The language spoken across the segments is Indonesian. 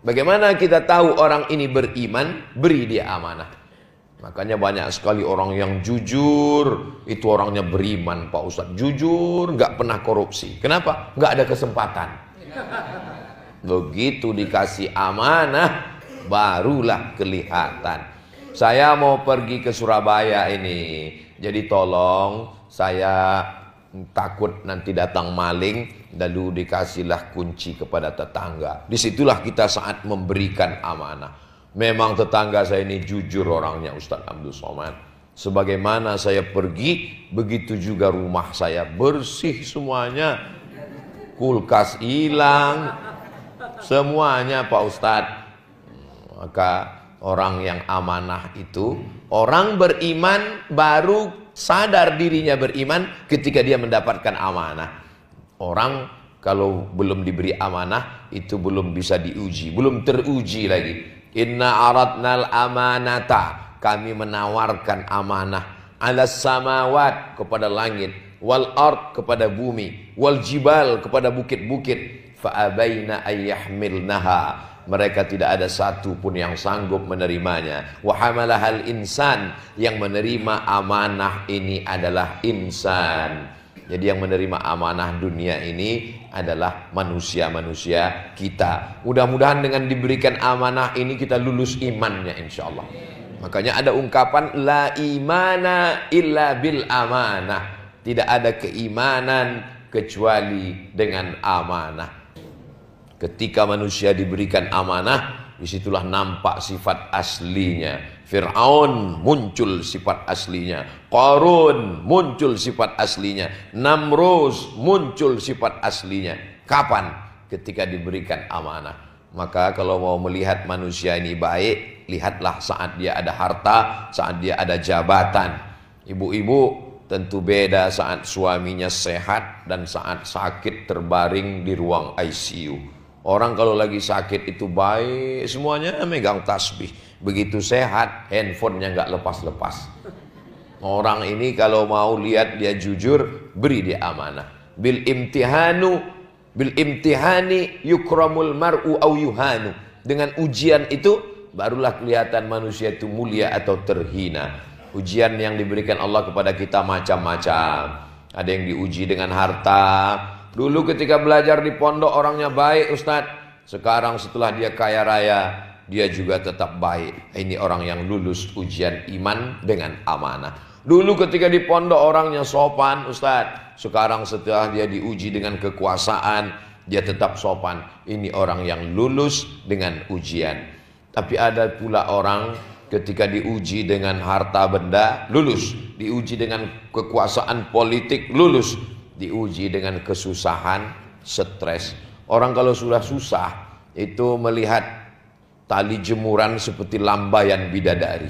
Bagaimana kita tahu orang ini beriman? Beri dia amanah. Makanya banyak sekali orang yang jujur, itu orangnya beriman Pak Ustadz. Jujur, nggak pernah korupsi. Kenapa? Nggak ada kesempatan. Begitu dikasih amanah, barulah kelihatan. Saya mau pergi ke Surabaya ini, jadi tolong, saya takut nanti datang maling, lalu dikasihlah kunci kepada tetangga. Disitulah kita saat memberikan amanah. Memang tetangga saya ini jujur orangnya Ustadz Abdul Somad. Sebagaimana saya pergi, begitu juga rumah saya bersih semuanya. Kulkas hilang, semuanya Pak Ustadz. Maka orang yang amanah itu, orang beriman baru sadar dirinya beriman ketika dia mendapatkan amanah. Orang kalau belum diberi amanah itu belum bisa diuji, belum teruji lagi. Inna aradnal amanata, kami menawarkan amanah, alas samawat, kepada langit, wal ard, kepada bumi, wal jibal, kepada bukit-bukit, fa'abaina ayyahmilnaha, mereka tidak ada satu pun yang sanggup menerimanya. Wa hamalahal insan, yang menerima amanah ini adalah insan. Jadi yang menerima amanah dunia ini adalah manusia-manusia kita. Mudah-mudahan dengan diberikan amanah ini kita lulus imannya insya Allah. Makanya ada ungkapan la imana illa bil amanah. Tidak ada keimanan kecuali dengan amanah. Ketika manusia diberikan amanah, disitulah nampak sifat aslinya. Fir'aun muncul sifat aslinya, Qarun muncul sifat aslinya, Namrus muncul sifat aslinya. Kapan? Ketika diberikan amanah. Maka kalau mau melihat manusia ini baik, lihatlah saat dia ada harta, saat dia ada jabatan. Ibu-ibu tentu beda saat suaminya sehat dan saat sakit terbaring di ruang ICU. Orang kalau lagi sakit itu baik, semuanya megang tasbih. Begitu sehat, handphonenya nggak lepas-lepas. Orang ini kalau mau lihat dia jujur, beri dia amanah. Bil imtihani yukramul mar'u au yuhanu. Dengan ujian itu barulah kelihatan manusia itu mulia atau terhina. Ujian yang diberikan Allah kepada kita macam-macam. Ada yang diuji dengan harta. Dulu ketika belajar di pondok orangnya baik Ustadz. Sekarang setelah dia kaya raya, dia juga tetap baik. Ini orang yang lulus ujian iman dengan amanah. Dulu ketika di pondok orangnya sopan Ustadz. Sekarang setelah dia diuji dengan kekuasaan, dia tetap sopan. Ini orang yang lulus dengan ujian. Tapi ada pula orang ketika diuji dengan harta benda, lulus. Diuji dengan kekuasaan politik, lulus. Diuji dengan kesusahan, stres. Orang kalau sudah susah, itu melihat tali jemuran seperti lambayan bidadari.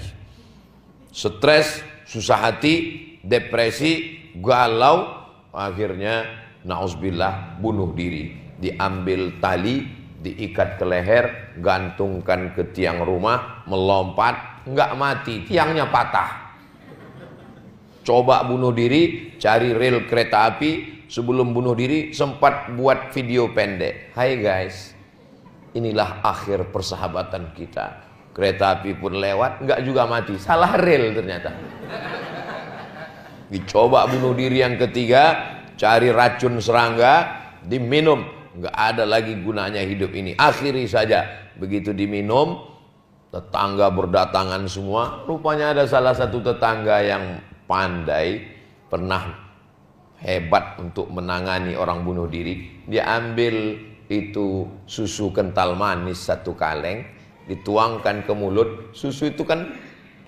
Stres, susah hati, depresi, galau, akhirnya na'udzubillah bunuh diri. Diambil tali, diikat ke leher, gantungkan ke tiang rumah, melompat, nggak mati, tiangnya patah. Coba bunuh diri, cari rel kereta api, sebelum bunuh diri sempat buat video pendek. Hai guys, inilah akhir persahabatan kita. Kereta api pun lewat, nggak juga mati, salah rel ternyata. Dicoba bunuh diri yang ketiga, cari racun serangga, diminum, nggak ada lagi gunanya hidup ini. Akhiri saja, begitu diminum, tetangga berdatangan semua. Rupanya ada salah satu tetangga yang pandai, pernah hebat untuk menangani orang bunuh diri. Dia ambil itu susu kental manis satu kaleng, dituangkan ke mulut. Susu itu kan,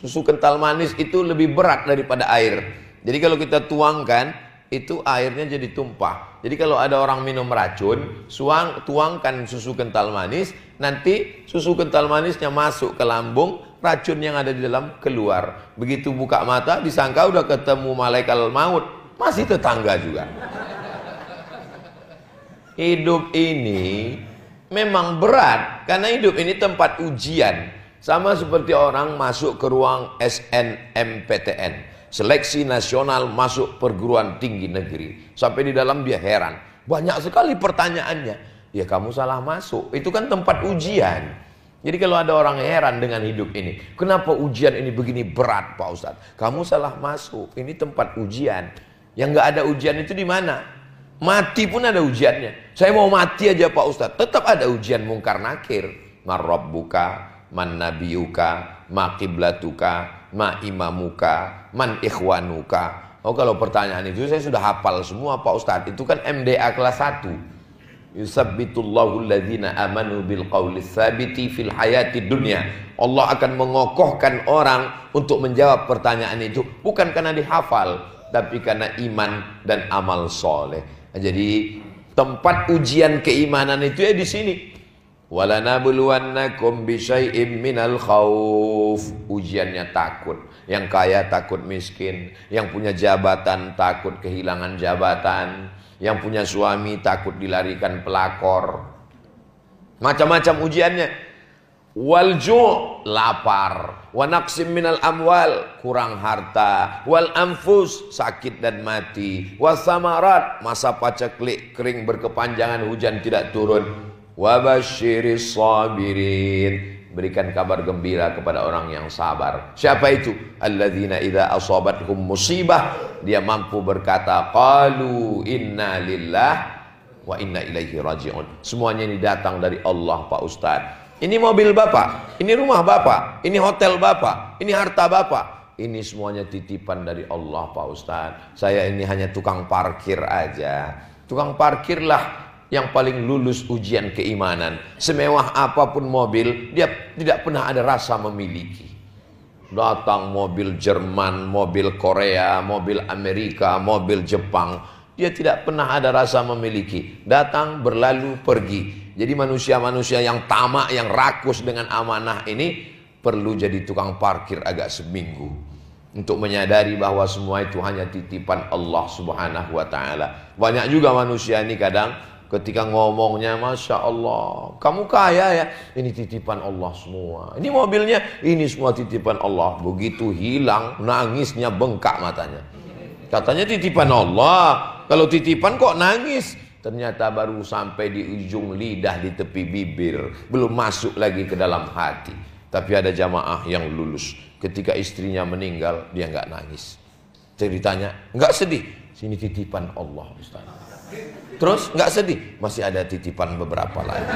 susu kental manis itu lebih berat daripada air. Jadi kalau kita tuangkan, itu airnya jadi tumpah. Jadi kalau ada orang minum racun, tuangkan susu kental manis, nanti susu kental manisnya masuk ke lambung, racun yang ada di dalam keluar. Begitu buka mata, disangka udah ketemu malaikat maut, masih tetangga juga. Hidup ini memang berat, karena hidup ini tempat ujian. Sama seperti orang masuk ke ruang SNMPTN, seleksi nasional masuk perguruan tinggi negeri. Sampai di dalam dia heran, banyak sekali pertanyaannya. ya kamu salah masuk. Itu kan tempat ujian. Jadi kalau ada orang heran dengan hidup ini, kenapa ujian ini begini berat Pak Ustadz? Kamu salah masuk, ini tempat ujian. Yang nggak ada ujian itu di mana? Mati pun ada ujiannya. Saya mau mati aja Pak Ustadz, tetap ada ujian mungkar nakir. Man rabbuka, man nabiyuka, ma qiblatuka, ma imamuka, man ikhwanuka. Oh, kalau pertanyaan itu saya sudah hafal semua Pak Ustadz. Itu kan MDA kelas 1. Yusabbitullahu alladhina amanu bil qawli tsabiti fil hayati dunya. Allah akan mengokohkan orang untuk menjawab pertanyaan itu bukan karena dihafal, tapi karena iman dan amal soleh. Jadi tempat ujian keimanan itu ya di sini. Walanabluwannakum bisyai'im minal khauf. Ujiannya takut. Yang kaya takut miskin, yang punya jabatan takut kehilangan jabatan, yang punya suami takut dilarikan pelakor. Macam-macam ujiannya. Walju' lapar, wa naqsim minal amwal kurang harta, wal anfus sakit dan mati, wasamarat masa paceklik kering berkepanjangan hujan tidak turun, wa basyiris sabirin berikan kabar gembira kepada orang yang sabar. Siapa itu? Alladzina idza asabathum musibah, dia mampu berkata qalu inna lillah wa inna ilaihi raji'un. Semuanya ini datang dari Allah Pak Ustadz. Ini mobil Bapak, ini rumah Bapak, ini hotel Bapak, ini harta Bapak. Ini semuanya titipan dari Allah Pak Ustadz. Saya ini hanya tukang parkir aja. Tukang parkirlah yang paling lulus ujian keimanan. Semewah apapun mobil, dia tidak pernah ada rasa memiliki. Datang mobil Jerman, mobil Korea, mobil Amerika, mobil Jepang, dia tidak pernah ada rasa memiliki. Datang, berlalu, pergi. Jadi manusia-manusia yang tamak, yang rakus dengan amanah ini perlu jadi tukang parkir agak seminggu untuk menyadari bahwa semua itu hanya titipan Allah Subhanahu wa ta'ala. Banyak juga manusia ini kadang ketika ngomongnya, Masya Allah, kamu kaya ya, ini titipan Allah semua. Ini mobilnya, ini semua titipan Allah. Begitu hilang, nangisnya bengkak matanya. Katanya titipan Allah, kalau titipan kok nangis? Ternyata baru sampai di ujung lidah, di tepi bibir, belum masuk lagi ke dalam hati. Tapi ada jamaah yang lulus. Ketika istrinya meninggal, dia nggak nangis. Ceritanya, nggak sedih. Sini titipan Allah, Ustaz. Terus nggak sedih, masih ada titipan beberapa lagi.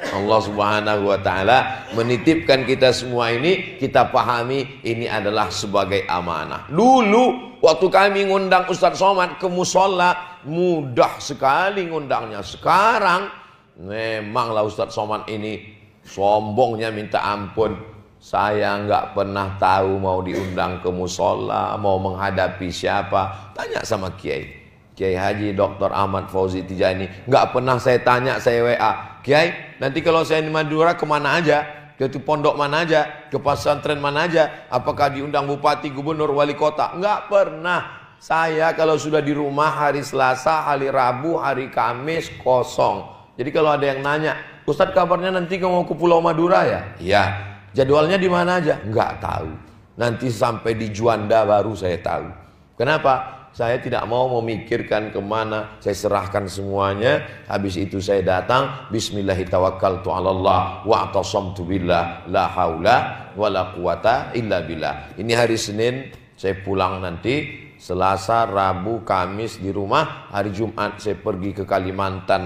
Allah Subhanahu wa ta'ala menitipkan kita semua ini, kita pahami ini adalah sebagai amanah. Dulu waktu kami ngundang Ustadz Somad ke musola, mudah sekali ngundangnya. Sekarang memanglah Ustadz Somad ini sombongnya minta ampun. Saya nggak pernah tahu mau diundang ke musola, mau menghadapi siapa. Tanya sama Kiai Haji Dr. Ahmad Fauzi Tijani. Nggak pernah saya tanya, saya WA, Kiai, nanti kalau saya di Madura kemana aja? Ke pondok mana aja? Ke pesantren mana aja? Apakah diundang bupati, gubernur, wali kota? Nggak pernah. Saya kalau sudah di rumah hari Selasa, hari Rabu, hari Kamis kosong. Jadi kalau ada yang nanya, Ustadz kabarnya nanti kamu mau ke Pulau Madura ya? Iya. Jadwalnya di mana aja? Nggak tahu. Nanti sampai di Juanda baru saya tahu. Kenapa? Saya tidak mau memikirkan kemana. Saya serahkan semuanya. Habis itu saya datang. Bismillahirrahmanirrahim. Wa'tasamtu billah. La haula wa la quwata illa billah. Ini hari Senin. Saya pulang nanti. Selasa, Rabu, Kamis di rumah. Hari Jumat saya pergi ke Kalimantan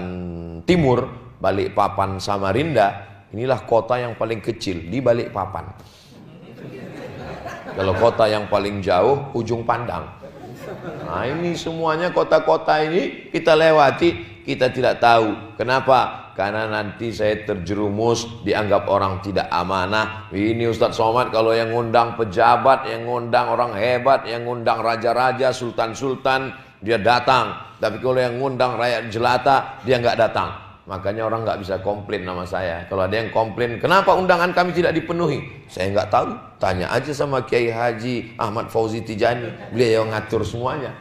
Timur. Balikpapan, Samarinda. Inilah kota yang paling kecil di Balikpapan. Kalau kota yang paling jauh, Ujung Pandang. Nah ini semuanya kota-kota ini kita lewati, kita tidak tahu. Kenapa? Karena nanti saya terjerumus, dianggap orang tidak amanah. Ini Ustadz Somad kalau yang ngundang pejabat, yang ngundang orang hebat, yang ngundang raja-raja, sultan-sultan, dia datang. Tapi kalau yang ngundang rakyat jelata, dia nggak datang. Makanya orang nggak bisa komplain nama saya. Kalau ada yang komplain, kenapa undangan kami tidak dipenuhi? Saya nggak tahu. Tanya aja sama Kiai Haji Ahmad Fauzi Tijani. Beliau yang ngatur semuanya.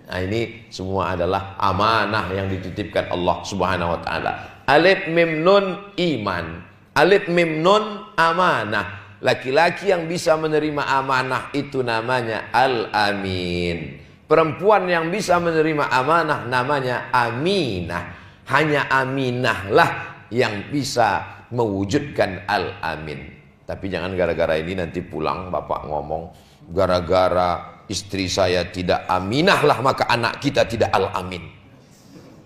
Nah ini semua adalah amanah yang dititipkan Allah Subhanahu Wa Taala. Alif mim nun iman. Alif mim nun amanah. Laki-laki yang bisa menerima amanah itu namanya al-amin. Perempuan yang bisa menerima amanah namanya aminah. Hanya aminah lah yang bisa mewujudkan al-amin. Tapi jangan gara-gara ini nanti pulang bapak ngomong, gara-gara istri saya tidak aminah lah maka anak kita tidak al-amin.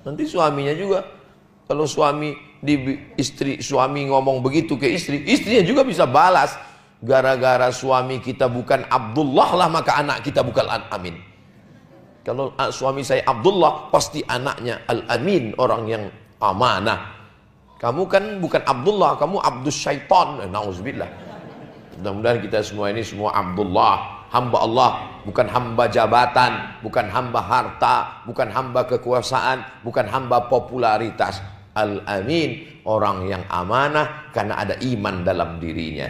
Nanti suaminya juga, kalau suami ngomong begitu ke istri, istrinya juga bisa balas. Gara-gara suami kita bukan Abdullah lah maka anak kita bukan al-amin. Kalau suami saya Abdullah, pasti anaknya al-amin, orang yang amanah. Kamu kan bukan Abdullah, kamu Abdus Syaitan. Nauzubillah. Mudah-mudahan kita semua ini semua Abdullah, hamba Allah, bukan hamba jabatan, bukan hamba harta, bukan hamba kekuasaan, bukan hamba popularitas. Al-amin, orang yang amanah karena ada iman dalam dirinya.